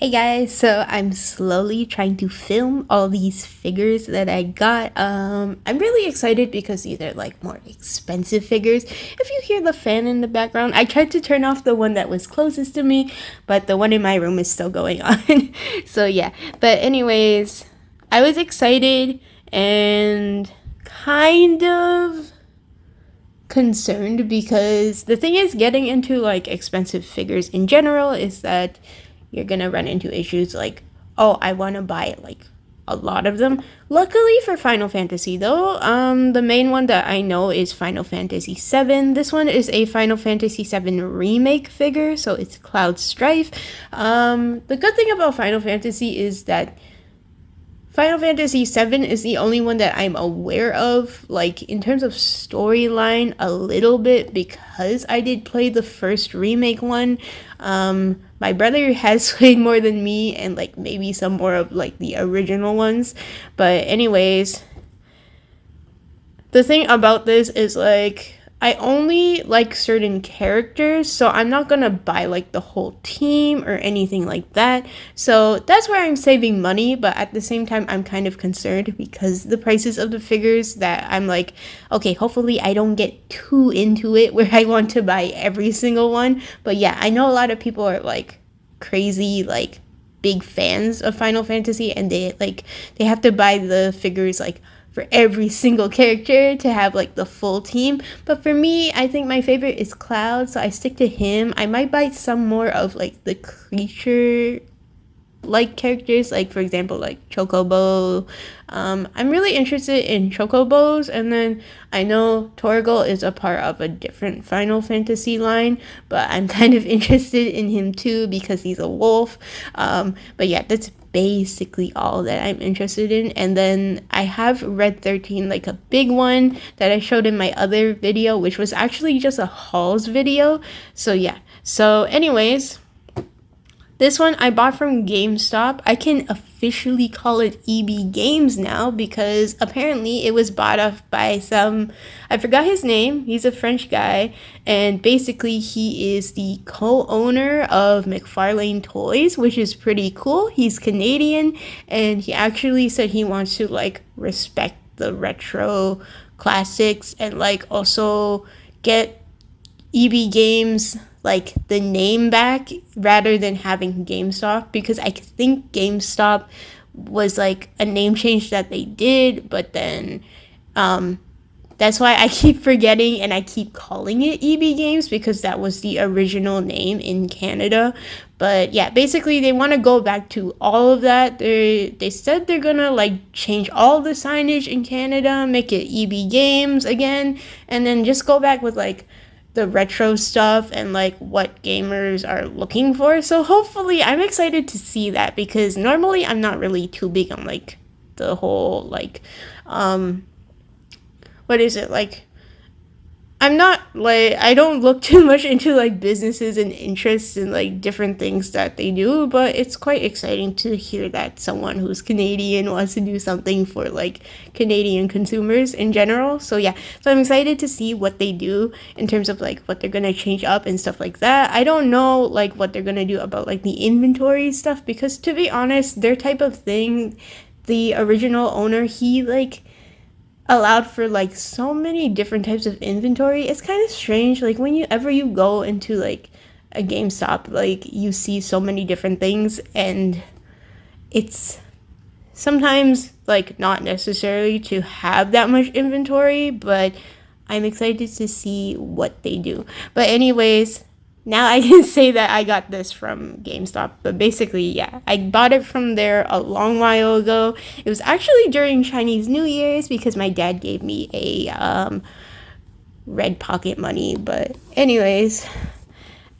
Hey guys, so I'm slowly trying to film all these figures that I got. I'm really excited because these are like more expensive figures. If you hear the fan in the background, I tried to turn off the one that was closest to me, but the one in my room is still going on. So yeah, but anyways, I was excited and kind of concerned because the thing is getting into like expensive figures in general is that you're gonna run into issues like, oh, I want to buy like a lot of them. Luckily for Final Fantasy though, the main one that I know is Final Fantasy 7. This one is a Final Fantasy 7 remake figure, so it's Cloud Strife. The good thing about Final Fantasy is that Final Fantasy 7 is the only one that I'm aware of, like, in terms of storyline, a little bit, because I did play the first remake one. My brother has played more than me, and, like, maybe some more of, like, the original ones. But anyways, the thing about this is, like, I only like certain characters, so I'm not gonna buy like the whole team or anything like that. So that's where I'm saving money, but at the same time, I'm kind of concerned because the prices of the figures that I'm like, okay, hopefully I don't get too into it where I want to buy every single one. But yeah, I know a lot of people are like crazy, like big fans of Final Fantasy, and they have to buy the figures like for every single character to have like the full team. But for me, I think my favorite is Cloud, so I stick to him. I might buy some more of like the creature like characters, like for example like Chocobo. I'm really interested in Chocobos, and then I know Torgal is a part of a different Final Fantasy line, but I'm kind of interested in him too because he's a wolf. But yeah, that's basically all that I'm interested in. And then I have Red 13, like a big one that I showed in my other video, which was actually just a hauls video. So yeah, so anyways, this one I bought from GameStop. I can officially call it EB Games now because apparently it was bought off by I forgot his name. He's a French guy, and basically he is the co-owner of McFarlane Toys, which is pretty cool. He's Canadian, and he actually said he wants to like respect the retro classics and like also get EB Games like the name back rather than having GameStop, because I think GameStop was like a name change that they did, but then that's why I keep forgetting and I keep calling it EB Games because that was the original name in Canada. But yeah, basically they want to go back to all of that. They said they're gonna like change all the signage in Canada, make it EB Games again, and then just go back with like the retro stuff and like what gamers are looking for. So hopefully I'm excited to see that because normally I'm not really too big on like the whole like what is it like, I'm not like, I don't look too much into like businesses and interests and like different things that they do, but it's quite exciting to hear that someone who's Canadian wants to do something for like Canadian consumers in general. So yeah, so I'm excited to see what they do in terms of like what they're gonna change up and stuff like that. I don't know like what they're gonna do about like the inventory stuff because to be honest, their type of thing, the original owner, he like allowed for like so many different types of inventory. It's kind of strange, like whenever you go into like a GameStop, like you see so many different things, and it's sometimes like not necessarily to have that much inventory, but I'm excited to see what they do. But anyways, now I can say that I got this from GameStop, but basically, yeah, I bought it from there a long while ago. It was actually during Chinese New Year's because my dad gave me a red pocket money. But anyways,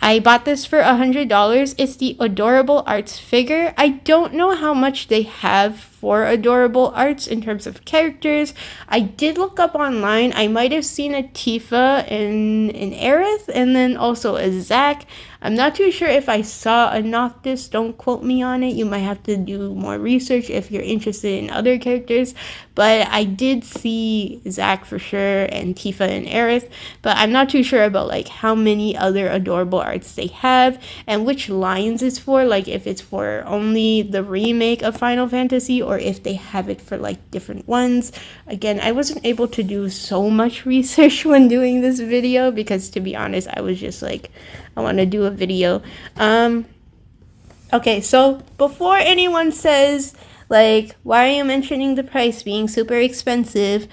I bought this for $100. It's the Adorable Arts figure. I don't know how much they have for Adorable Arts in terms of characters. I did look up online. I might have seen a Tifa and an Aerith, and then also a Zack. I'm not too sure if I saw a Noctis. Don't quote me on it. You might have to do more research if you're interested in other characters. But I did see Zack for sure, and Tifa and Aerith. But I'm not too sure about like how many other adorable arts they have and which lines it's for. Like if it's for only the remake of Final Fantasy or if they have it for like different ones. Again, I wasn't able to do so much research when doing this video because, to be honest, I was just like, I want to do a video. Okay, so before anyone says like, why are you mentioning the price being super expensive?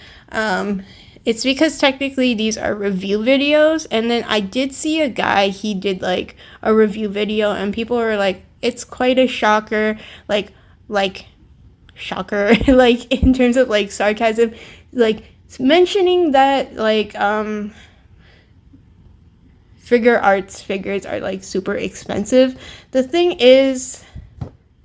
It's because technically these are review videos, and then I did see a guy, he did like a review video, and people were like, it's quite a shocker, like shocker, like in terms of like sarcasm, like mentioning that like figures are like super expensive. The thing is,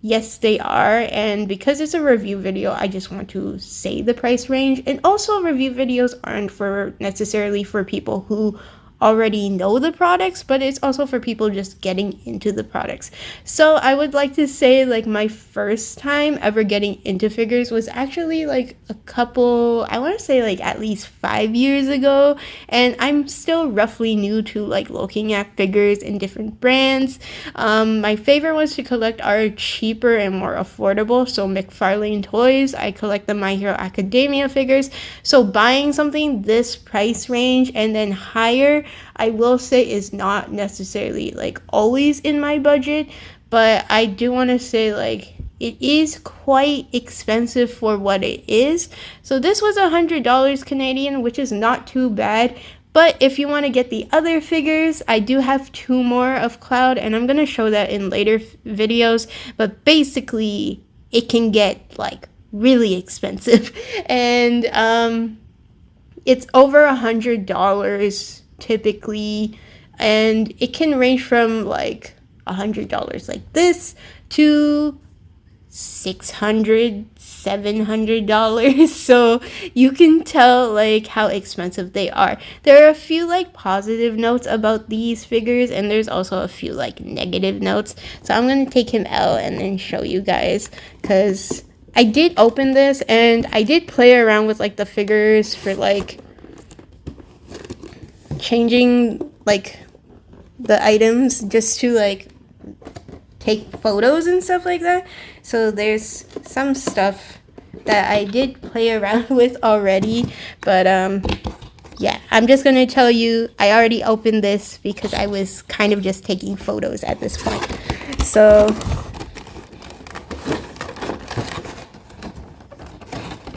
yes, they are, and because it's a review video, I just want to say the price range. And also, review videos aren't for necessarily for people who already know the products, but it's also for people just getting into the products. So I would like to say like my first time ever getting into figures was actually like a couple, I want to say like at least 5 years ago, and I'm still roughly new to like looking at figures in different brands. My favorite ones to collect are cheaper and more affordable, so McFarlane Toys. I collect the My Hero Academia figures, so buying something this price range and then higher, I will say, is not necessarily like always in my budget, but I do want to say like it is quite expensive for what it is. So this was $100 Canadian, which is not too bad. But if you want to get the other figures, I do have 2 more of Cloud, and I'm going to show that in later videos. But basically, it can get like really expensive. And it's over $100 typically, and it can range from like $100 like this to $600-700. So you can tell like how expensive they are. There are a few like positive notes about these figures, and there's also a few like negative notes. So I'm gonna take him out and then show you guys, because I did open this and I did play around with like the figures for like changing like the items just to like take photos and stuff like that. So there's some stuff that I did play around with already, but yeah, I'm just gonna tell you I already opened this because I was kind of just taking photos at this point. So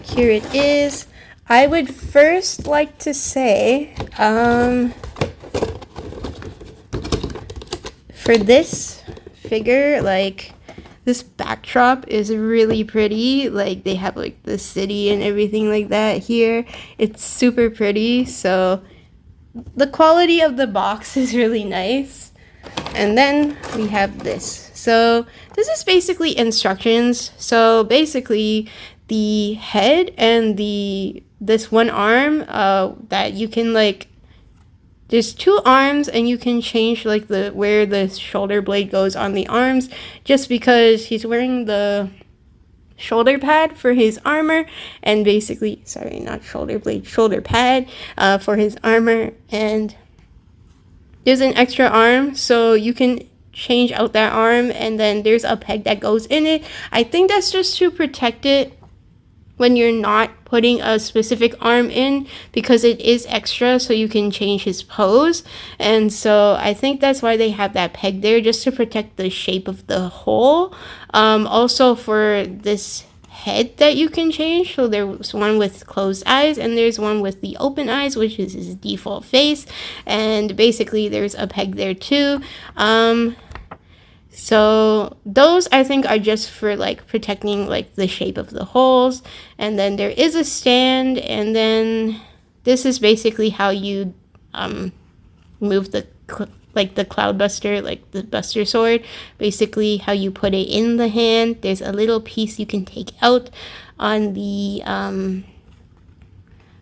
here it is. I would first like to say, for this figure, like, this backdrop is really pretty. Like, they have, like, the city and everything like that here. It's super pretty, so the quality of the box is really nice. And then we have this. So this is basically instructions. So basically, the head and this one arm that you can like, there's 2 arms and you can change like where the shoulder blade goes on the arms, just because he's wearing the shoulder pad for his armor, and basically, sorry, not shoulder blade, shoulder pad for his armor, and there's an extra arm so you can change out that arm, and then there's a peg that goes in it. I think that's just to protect it when you're not putting a specific arm in, because it is extra so you can change his pose. And so I think that's why they have that peg there, just to protect the shape of the hole. Also for this head that you can change, so there's one with closed eyes and there's one with the open eyes, which is his default face, and basically there's a peg there too. So those I think are just for like protecting like the shape of the holes. And then there is a stand, and then this is basically how you move the Cloud Buster, like the Buster Sword, basically how you put it in the hand. There's a little piece you can take out on the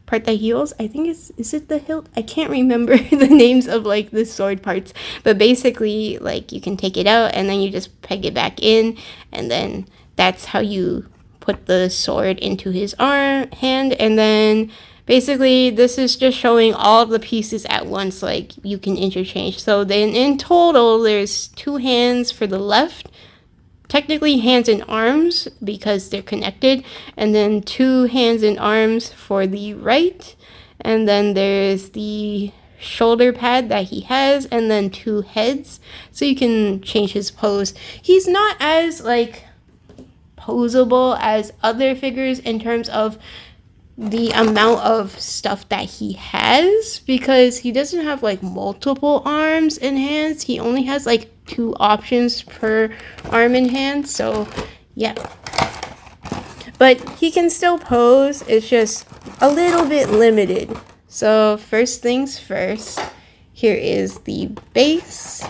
part that heals. I think is it the hilt? I can't remember the names of like the sword parts, but basically like you can take it out and then you just peg it back in, and then that's how you put the sword into his hand. And then basically this is just showing all the pieces at once, like you can interchange. So then in total there's 2 hands for the left, technically hands and arms because they're connected, and then 2 hands and arms for the right, and then there's the shoulder pad that he has, and then 2 heads, so you can change his pose. He's not as like posable as other figures in terms of the amount of stuff that he has, because he doesn't have like multiple arms and hands. He only has like 2 options per arm and hand, so yeah, but he can still pose. It's just a little bit limited. So first things first, here is the base.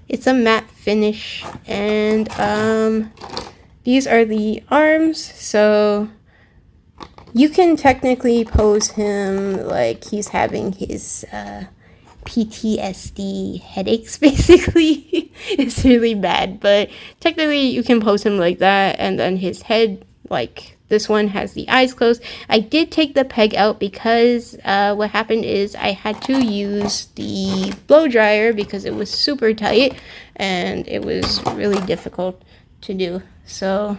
It's a matte finish, and these are the arms, so you can technically pose him like he's having his PTSD headaches, basically. It's really bad, but technically you can pose him like that, and then his head, like this one, has the eyes closed. I did take the peg out because what happened is I had to use the blow dryer because it was super tight and it was really difficult to do. So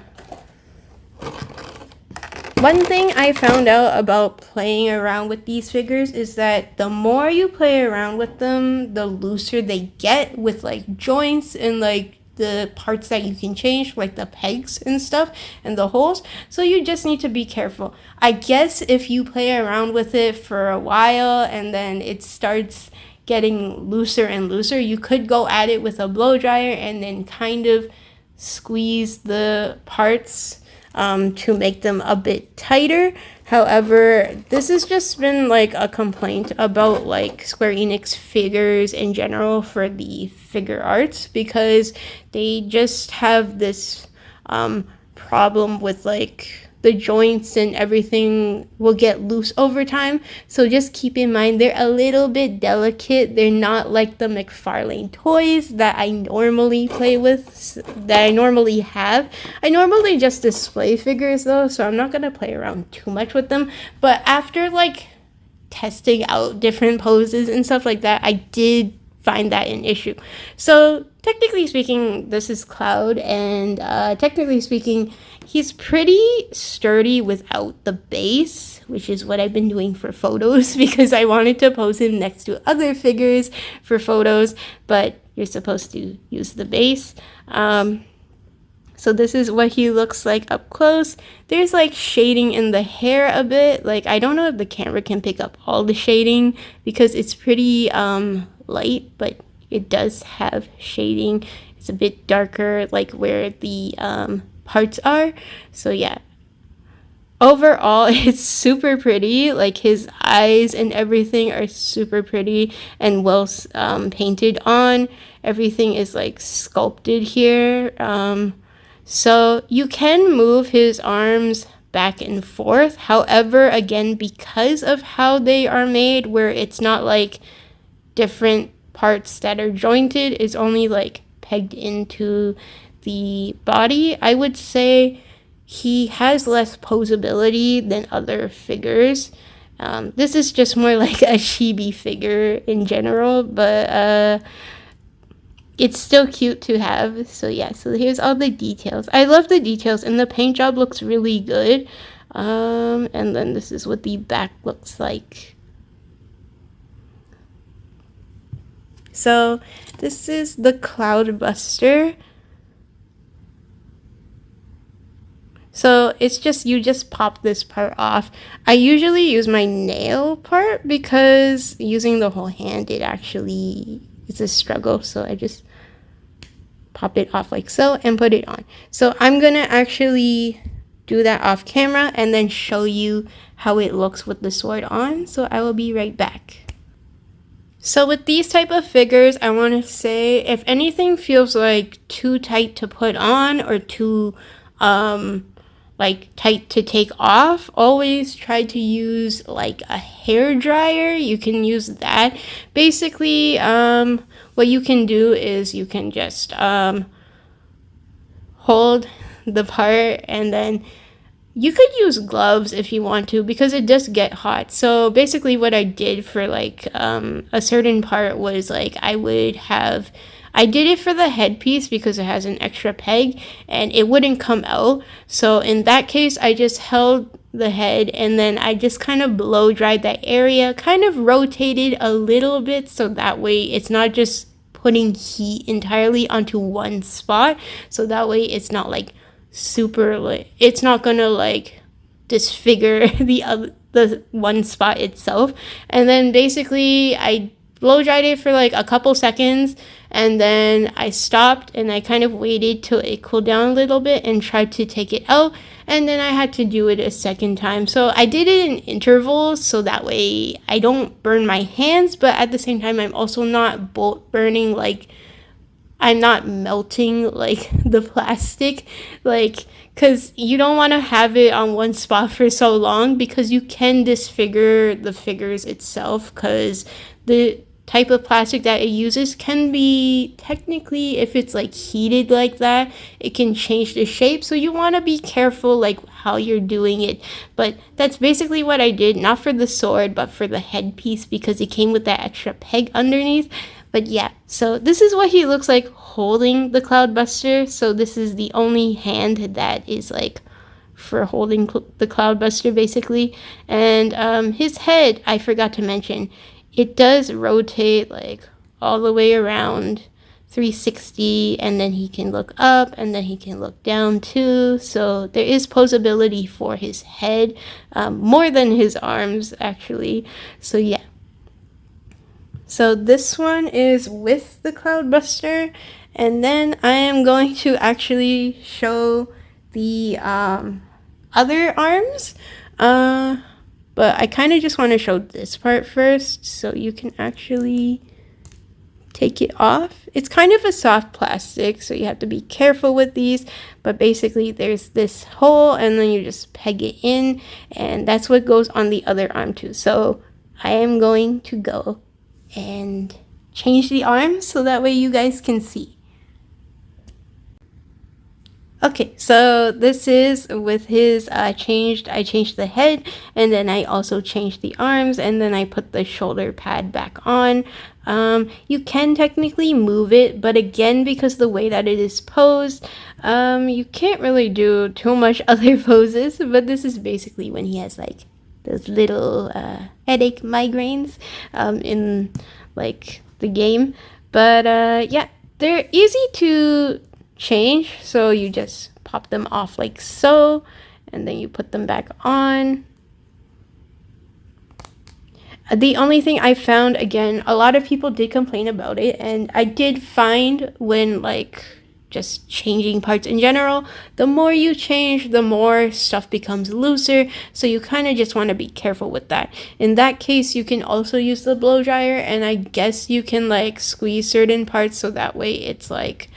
one thing I found out about playing around with these figures is that the more you play around with them, the looser they get with like joints and like the parts that you can change, like the pegs and stuff and the holes. So you just need to be careful. I guess if you play around with it for a while and then it starts getting looser and looser, you could go at it with a blow dryer and then kind of squeeze the parts to make them a bit tighter. However, this has just been like a complaint about like Square Enix figures in general for the figure arts, because they just have this problem with like the joints and everything will get loose over time. So just keep in mind they're a little bit delicate. They're not like the McFarlane toys that I normally play with, that I normally have. I normally just display figures though, so I'm not gonna play around too much with them. But after like testing out different poses and stuff like that, I did find that an issue. So technically speaking, this is Cloud, and technically speaking, he's pretty sturdy without the base, which is what I've been doing for photos because I wanted to pose him next to other figures for photos, but you're supposed to use the base. So this is what he looks like up close. There's like shading in the hair a bit. Like I don't know if the camera can pick up all the shading because it's pretty light, but it does have shading. It's a bit darker like where the parts are. So yeah, overall it's super pretty. Like his eyes and everything are super pretty and well painted on. Everything is like sculpted here. So you can move his arms back and forth. However, again, because of how they are made, where it's not like different parts that are jointed, is only like pegged into the body, I would say he has less posability than other figures. This is just more like a chibi figure in general, but it's still cute to have. So yeah, so here's all the details. I love the details and the paint job looks really good. And then this is what the back looks like. So this is the Cloud Buster. So it's just, you just pop this part off. I usually use my nail part because using the whole hand, it's a struggle. So I just pop it off like so and put it on. So I'm gonna actually do that off camera and then show you how it looks with the sword on. So I will be right back. So with these type of figures, I want to say if anything feels like too tight to put on or too like tight to take off, always try to use like a hair dryer. You can use that. Basically, what you can do is you can just hold the part, and then you could use gloves if you want to, because it does get hot. So basically what I did for like a certain part was like I did it for the headpiece because it has an extra peg and it wouldn't come out. So in that case, I just held the head and then I just kind of blow dried that area, kind of rotated a little bit so that way it's not just putting heat entirely onto one spot. So that way it's not like super, like, it's not gonna like disfigure the one spot itself. And then basically I blow dried it for like a couple seconds, and then I stopped and I kind of waited till it cooled down a little bit and tried to take it out, and then I had to do it a second time. So I did it in intervals so that way I don't burn my hands, but at the same time I'm also not burning, like I'm not melting like the plastic, like, because you don't want to have it on one spot for so long because you can disfigure the figures itself, because the type of plastic that it uses can be, technically, if it's like heated like that, it can change the shape. So you want to be careful like how you're doing it. But that's basically what I did, not for the sword but for the headpiece, because it came with that extra peg underneath. But yeah, so this is what he looks like holding the Cloudbuster. So this is the only hand that is like for holding the Cloudbuster basically. And his head, I forgot to mention, it does rotate like all the way around 360, and then he can look up and then he can look down too. So there is posability for his head, more than his arms actually. So yeah. So this one is with the Cloudbuster, and then I am going to actually show the other arms, but I kind of just want to show this part first so you can actually take it off. It's kind of a soft plastic, so you have to be careful with these, but basically there's this hole and then you just peg it in, and that's what goes on the other arm too. So I am going to go and change the arms so that way you guys can see. Okay, so this is with his I changed the head, and then I also changed the arms, and then I put the shoulder pad back on. You can technically move it, but again, because the way that it is posed, you can't really do too much other poses. But this is basically when he has like those little headache migraines in like the game. But yeah, they're easy to change, so you just pop them off like so, and then you put them back on. The only thing I found, again, a lot of people did complain about it, and I did find when like just changing parts in general, the more you change, the more stuff becomes looser, so you kind of just want to be careful with that. In that case, you can also use the blow dryer, and I guess you can like squeeze certain parts so that way it's like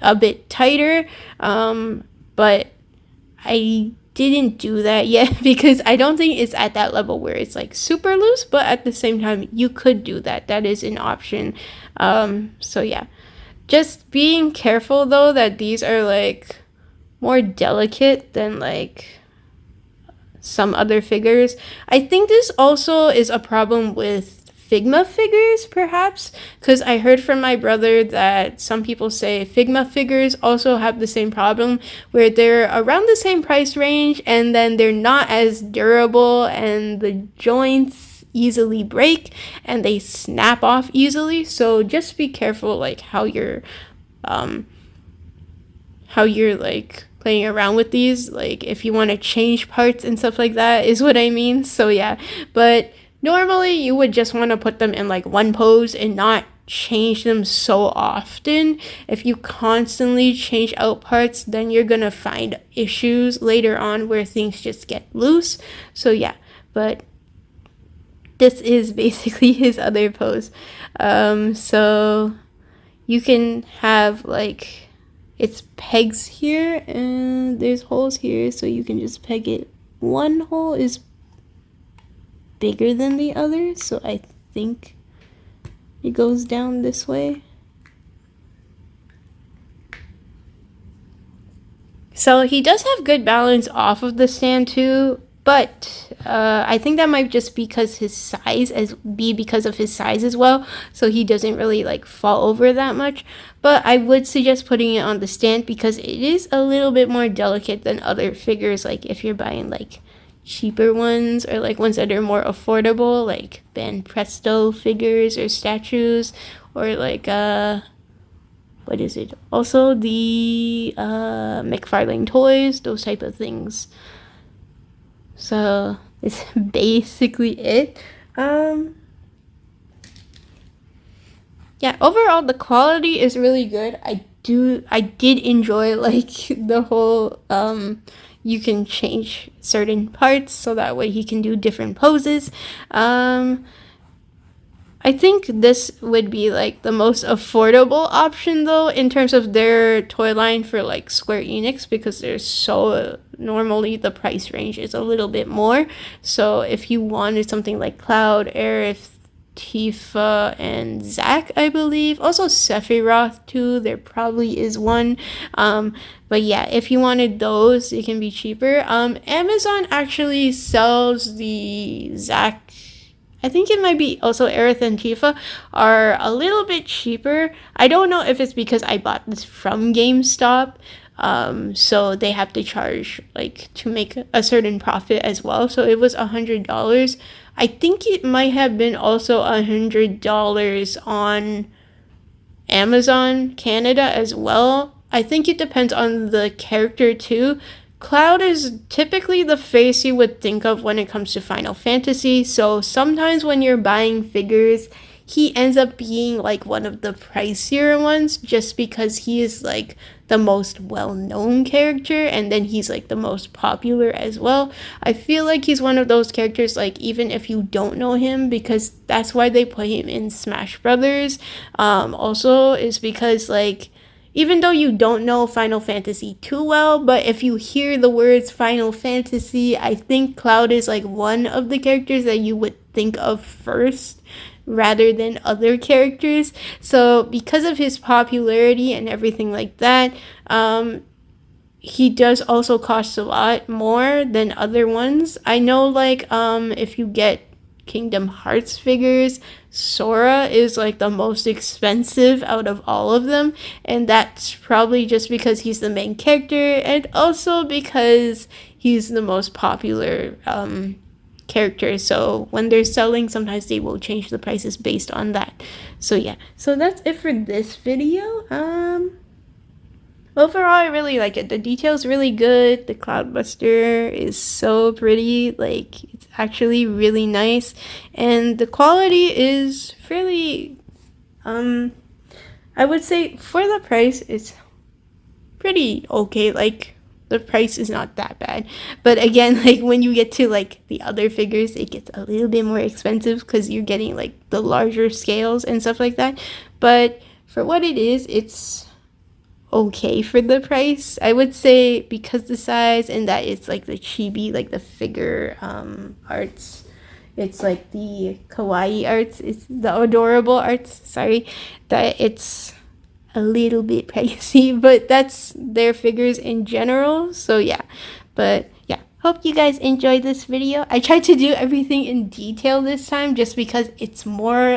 a bit tighter, but I didn't do that yet because I don't think it's at that level where it's like super loose, but at the same time you could do that. That is an option. So yeah, just being careful though that these are like more delicate than like some other figures. I think this also is a problem with Figma figures, perhaps, because I heard from my brother that some people say Figma figures also have the same problem, where they're around the same price range and then they're not as durable, and the joints easily break and they snap off easily. So just be careful like how you're like playing around with these, like if you want to change parts and stuff like that is what I mean. So yeah, but normally you would just want to put them in like one pose and not change them so often. If you constantly change out parts, then you're gonna find issues later on where things just get loose. So yeah, but this is basically his other pose. So you can have like, it's pegs here and there's holes here, so you can just peg it. One hole is bigger than the other, so I think it goes down this way. So he does have good balance off of the stand too, but I think that might just because his size because of his size as well, so he doesn't really like fall over that much. But I would suggest putting it on the stand because it is a little bit more delicate than other figures, like if you're buying like cheaper ones or like ones that are more affordable, like Ben Presto figures or statues, or like what is it? Also the McFarlane toys, those type of things. So it's basically it. Yeah, overall the quality is really good. I did enjoy like the whole you can change certain parts so that way he can do different poses. I think this would be like the most affordable option though in terms of their toy line for like Square Enix, because they're so normally the price range is a little bit more. So if you wanted something like Cloud, Aerith, Tifa, and Zack, I believe, also Sephiroth too, there probably is one, but yeah, if you wanted those it can be cheaper. Amazon actually sells the Zack, I think it might be also Aerith and Tifa are a little bit cheaper. I don't know if it's because I bought this from GameStop, so they have to charge like to make a certain profit as well. So it was $100. I think it might have been also $100 on Amazon Canada as well. I think it depends on the character too. Cloud is typically the face you would think of when it comes to Final Fantasy, so sometimes when you're buying figures, he ends up being like one of the pricier ones just because he is like the most well-known character, and then he's like the most popular as well. I feel like he's one of those characters like even if you don't know him, because that's why they put him in Smash Brothers, also is because like even though you don't know Final Fantasy too well, but if you hear the words Final Fantasy, I think Cloud is like one of the characters that you would think of first rather than other characters. So because of his popularity and everything like that, he does also cost a lot more than other ones. I know like if you get Kingdom Hearts figures, Sora is like the most expensive out of all of them, and that's probably just because he's the main character and also because he's the most popular character. So when they're selling, sometimes they will change the prices based on that. So yeah, so that's it for this video. Overall, I really like it. The detail's really good. The Cloudbuster is so pretty. Like, it's actually really nice. And the quality is fairly, I would say for the price, it's pretty okay. Like, the price is not that bad. But again, like, when you get to, like, the other figures, it gets a little bit more expensive because you're getting, like, the larger scales and stuff like that. But for what it is, it's okay for the price, I would say, because the size and that it's like the chibi, like the figure arts, it's like the kawaii arts, it's the adorable arts, sorry, that it's a little bit pricey, but that's their figures in general. So yeah, but yeah, hope you guys enjoyed this video. I tried to do everything in detail this time just because it's more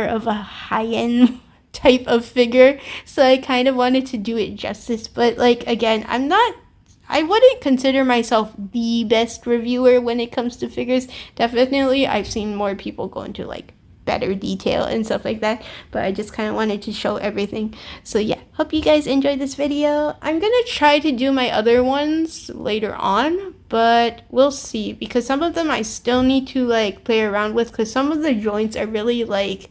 of a high-end type of figure, so I kind of wanted to do it justice. But like again, I wouldn't consider myself the best reviewer when it comes to figures. Definitely I've seen more people go into like better detail and stuff like that, but I just kind of wanted to show everything. So yeah, hope you guys enjoyed this video. I'm gonna try to do my other ones later on, but we'll see, because some of them I still need to like play around with, because some of the joints are really like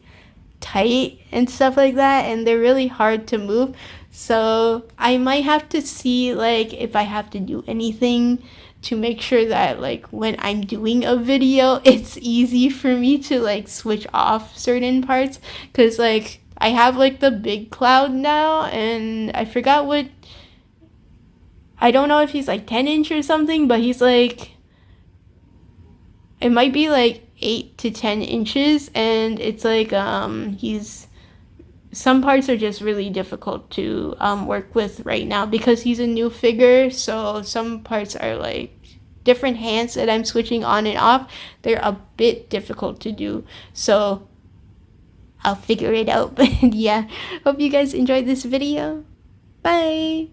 tight and stuff like that, and they're really hard to move. So I might have to see like if I have to do anything to make sure that like when I'm doing a video, it's easy for me to like switch off certain parts, because like I have like the big cloud now, and I forgot what, I don't know if he's like 10" or something, but he's like, it might be like 8 to 10 inches, and it's like he's, some parts are just really difficult to work with right now because he's a new figure. So some parts are like different hands that I'm switching on and off. They're a bit difficult to do. So I'll figure it out. But yeah, hope you guys enjoyed this video. Bye.